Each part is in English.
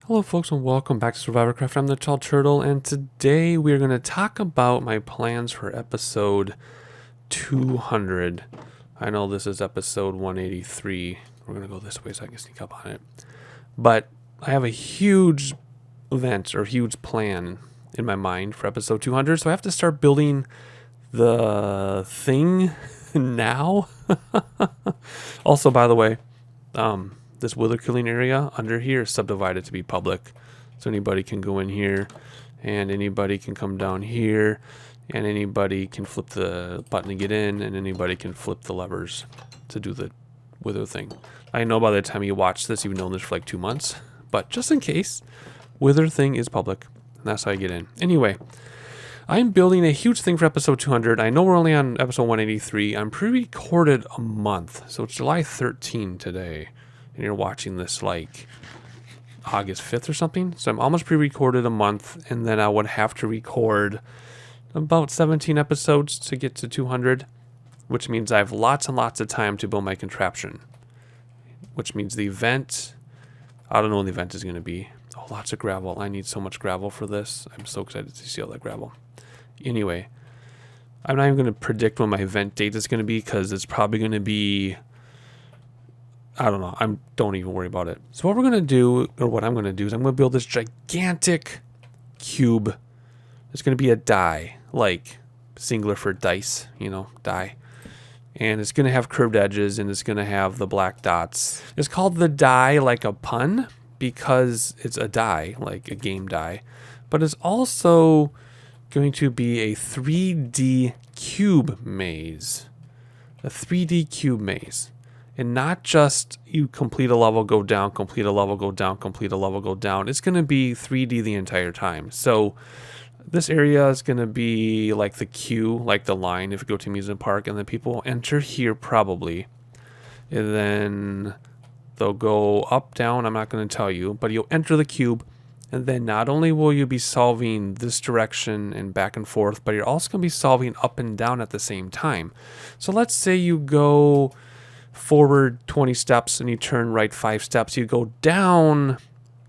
Hello folks and welcome back to SoarvivorCraft. I'm the Tall Turtle and today we're going to talk about my plans for episode 200. I know this is episode 183. We're going to go this way so I can sneak up on it. But I have a huge event or huge plan in my mind for episode 200, so I have to start building the thing now. Also, by the way, this wither killing area under here is subdivided to be public, so anybody can go in here and anybody can come down here and anybody can flip the button to get in and anybody can flip the levers to do the wither thing. I know by the time you watch this you've known this for like 2 months, but just in case, wither thing is public and that's how I get in. Anyway, I'm building a huge thing for episode 200. I know we're only on episode 183. I'm pre-recorded a month, so it's July 13 today. And you're watching this like August 5th or something. So I'm almost pre-recorded a month, and then I would have to record about 17 episodes to get to 200, which means I have lots and lots of time to build my contraption, which means the event, I don't know when the event is going to be. Oh, lots of gravel. I need so much gravel for this. I'm so excited to see all that gravel. Anyway, I'm not even going to predict when my event date is going to be because it's probably going to be, I don't know. Don't even worry about it. So what we're going to do, or what I'm going to do, is I'm going to build this gigantic cube. It's going to be a die, like singular for dice, die. And it's going to have curved edges, and it's going to have the black dots. It's called the die like a pun because it's a die, like a game die. But it's also going to be a 3D cube maze. A 3D cube maze. And not just you complete a level, go down, complete a level, go down, complete a level, go down. It's going to be 3D the entire time. So this area is going to be like the queue, like the line if you go to amusement park. And then people will enter here probably. And then they'll go up, down. I'm not going to tell you. But you'll enter the cube. And then not only will you be solving this direction and back and forth, but you're also going to be solving up and down at the same time. So let's say you go forward 20 steps and you turn right 5 steps. You go down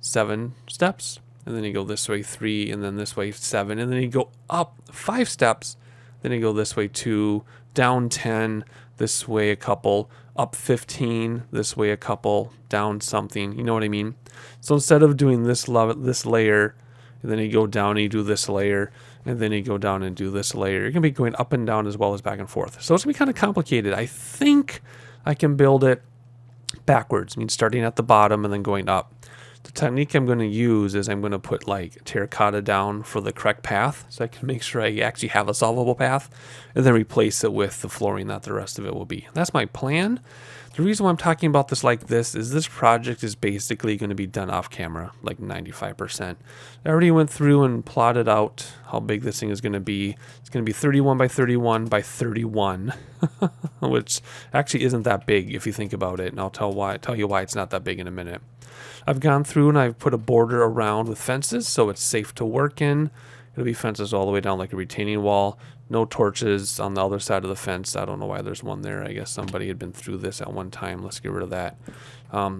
7 steps, and then you go this way 3, and then this way 7, and then you go up 5 steps, then you go this way 2, down 10, this way a couple, up 15, this way a couple, down something. You know what I mean? So instead of doing this layer, and then you go down and you do this layer, and then you go down and do this layer, you're going to be going up and down as well as back and forth. So it's going to be kind of complicated. I think I can build it backwards, starting at the bottom and then going up. The technique I'm going to use is I'm going to put like terracotta down for the correct path so I can make sure I actually have a solvable path and then replace it with the flooring that the rest of it will be. That's my plan. The reason why I'm talking about this like this is this project is basically going to be done off camera, like 95%. I already went through and plotted out how big this thing is going to be. It's going to be 31 by 31 by 31, which actually isn't that big if you think about it, and I'll tell you why it's not that big in a minute. I've gone through and I've put a border around with fences so it's safe to work in. It'll be fences all the way down like a retaining wall. No torches on the other side of the fence. I don't know why there's one there. I guess somebody had been through this at one time. Let's get rid of that.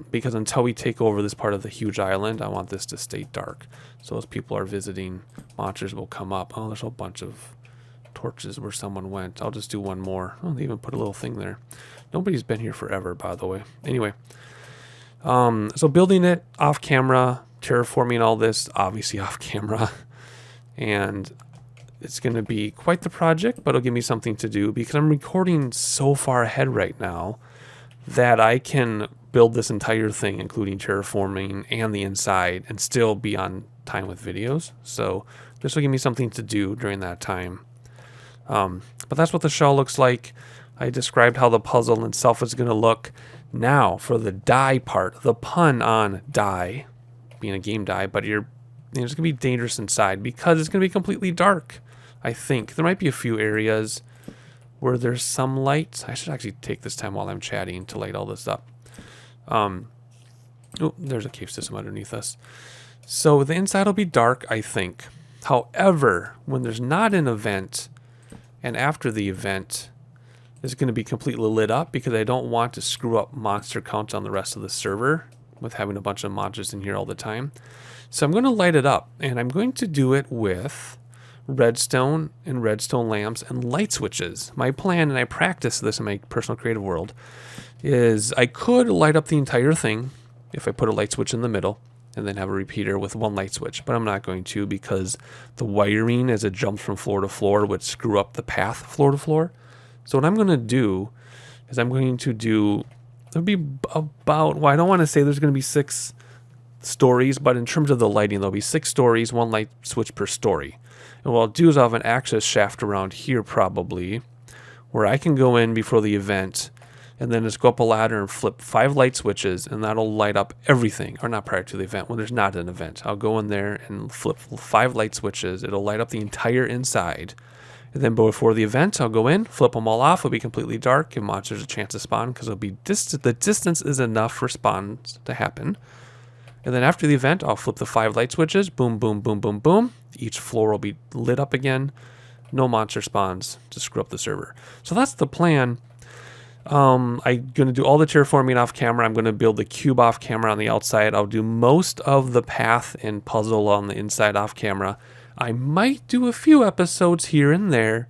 Because until we take over this part of the huge island, I want this to stay dark. So as people are visiting, monsters will come up. Oh, there's a bunch of torches where someone went. I'll just do one more. Oh, they even put a little thing there. Nobody's been here forever, by the way. Anyway, so building it off camera, terraforming all this, obviously off camera. And it's going to be quite the project, but it'll give me something to do because I'm recording so far ahead right now that I can build this entire thing, including terraforming and the inside, and still be on time with videos. So this will give me something to do during that time. But that's what the shell looks like. I described how the puzzle itself is going to look. Now for the die part, the pun on die, being a game die, but it's going to be dangerous inside because it's going to be completely dark. I think there might be a few areas where there's some light. I should actually take this time while I'm chatting to light all this up. Oh, there's a cave system underneath us. So the inside will be dark, I think. However, when there's not an event and after the event, it's going to be completely lit up because I don't want to screw up monster counts on the rest of the server with having a bunch of monsters in here all the time. So I'm going to light it up, and I'm going to do it with redstone and redstone lamps and light switches. My plan, and I practice this in my personal creative world, is I could light up the entire thing if I put a light switch in the middle and then have a repeater with one light switch, but I'm not going to, because the wiring as it jumps from floor to floor would screw up the path floor to floor. So what I'm going to do is I'm going to do, there'll be about, well, I don't want to say there's going to be 6 stories, but in terms of the lighting, there'll be 6 stories, 1 light switch per story. And what I'll do is I'll have an access shaft around here probably, where I can go in before the event and then just go up a ladder and flip 5 light switches, and that'll light up everything. Or not prior to the event, when there's not an event. I'll go in there and flip 5 light switches. It'll light up the entire inside. And then before the event, I'll go in, flip them all off. It'll be completely dark, give monsters a chance to spawn, because it'll be the distance is enough for spawns to happen. And then after the event, I'll flip the 5 light switches. Boom, boom, boom, boom, boom. Each floor will be lit up again. No monster spawns to screw up the server. So that's the plan. I'm going to do all the terraforming off camera. I'm going to build the cube off camera on the outside. I'll do most of the path and puzzle on the inside off camera. I might do a few episodes here and there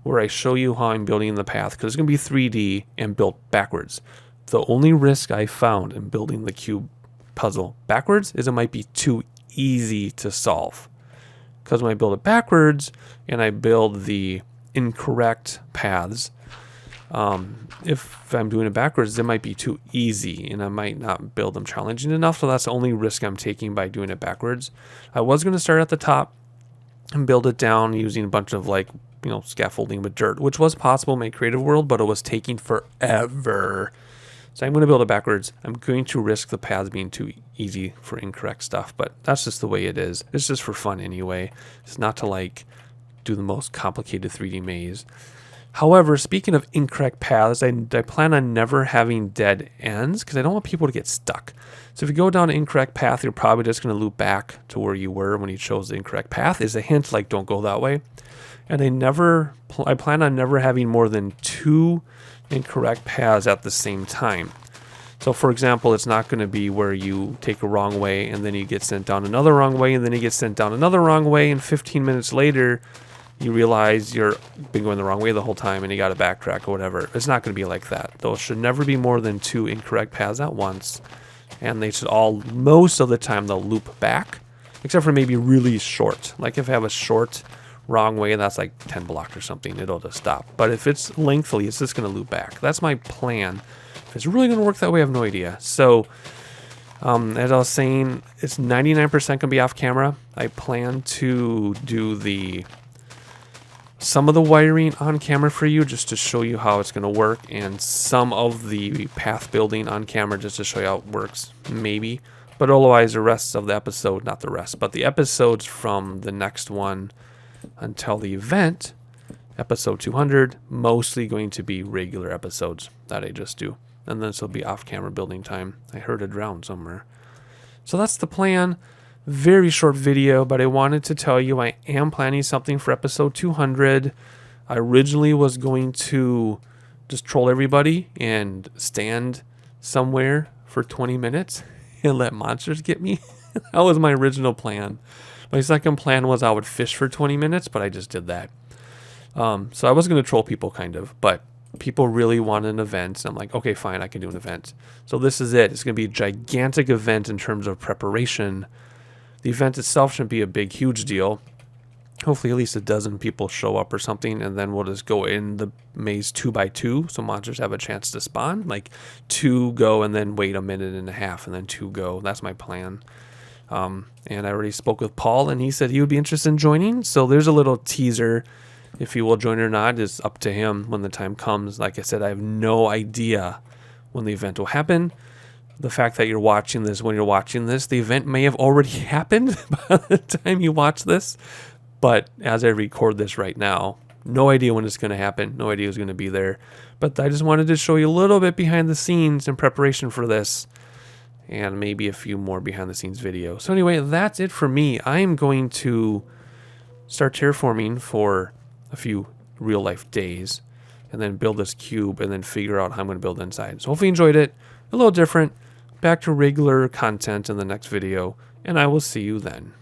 where I show you how I'm building the path, because it's going to be 3D and built backwards. The only risk I found in building the cube puzzle backwards is it might be too easy to solve. Because when I build it backwards and I build the incorrect paths, if I'm doing it backwards, it might be too easy and I might not build them challenging enough. So that's the only risk I'm taking by doing it backwards. I was going to start at the top and build it down using a bunch of scaffolding with dirt, which was possible in my creative world, but it was taking forever. So I'm going to build it backwards. I'm going to risk the paths being too easy for incorrect stuff, but that's just the way it is. It's just for fun anyway. It's not to do the most complicated 3D maze. However, speaking of incorrect paths, I plan on never having dead ends, because I don't want people to get stuck. So if you go down an incorrect path, you're probably just going to loop back to where you were when you chose the incorrect path. Is a hint, don't go that way. And I plan on never having more than 2 incorrect paths at the same time. So for example, it's not going to be where you take a wrong way and then you get sent down another wrong way and then you get sent down another wrong way, and 15 minutes later you realize you've been going the wrong way the whole time and you got to backtrack or whatever. It's not going to be like that. Those should never be more than 2 incorrect paths at once, and they should all, most of the time, they'll loop back, except for maybe really short. Like if I have a short wrong way, that's like 10 blocks or something, it'll just stop. But if it's lengthily, it's just going to loop back. That's my plan. If it's really going to work that way, I have no idea. So as I was saying, it's 99% going to be off camera. I plan to do some of the wiring on camera for you, just to show you how it's going to work, and some of the path building on camera just to show you how it works, maybe. But otherwise, the rest of the episode, not the rest, but the episodes from the next one until the event, episode 200, mostly going to be regular episodes that I just do. And then this will be off-camera building time. I heard a drown somewhere. So that's the plan. Very short video, but I wanted to tell you I am planning something for episode 200. I originally was going to just troll everybody and stand somewhere for 20 minutes and let monsters get me. That was my original plan. My second plan was I would fish for 20 minutes, but I just did that. So I was going to troll people kind of, but people really want an event. And I'm like, okay, fine, I can do an event. So this is it. It's going to be a gigantic event in terms of preparation. The event itself shouldn't be a big, huge deal. Hopefully at least a dozen people show up or something, and then we'll just go in the maze 2 by 2, so monsters have a chance to spawn. 2 go and then wait a minute and a half, and then 2 go. That's my plan. And I already spoke with Paul, and he said he would be interested in joining. So there's a little teaser. If he will join or not is up to him when the time comes. Like I said, I have no idea when the event will happen. The fact that you're watching this when you're watching this, the event may have already happened by the time you watch this. But as I record this right now, no idea when it's going to happen. No idea who's going to be there. But I just wanted to show you a little bit behind the scenes in preparation for this, and maybe a few more behind the scenes videos. So anyway, that's it for me. I am going to start terraforming for a few real life days and then build this cube and then figure out how I'm going to build inside. So hopefully you enjoyed it. A little different, back to regular content in the next video, and I will see you then.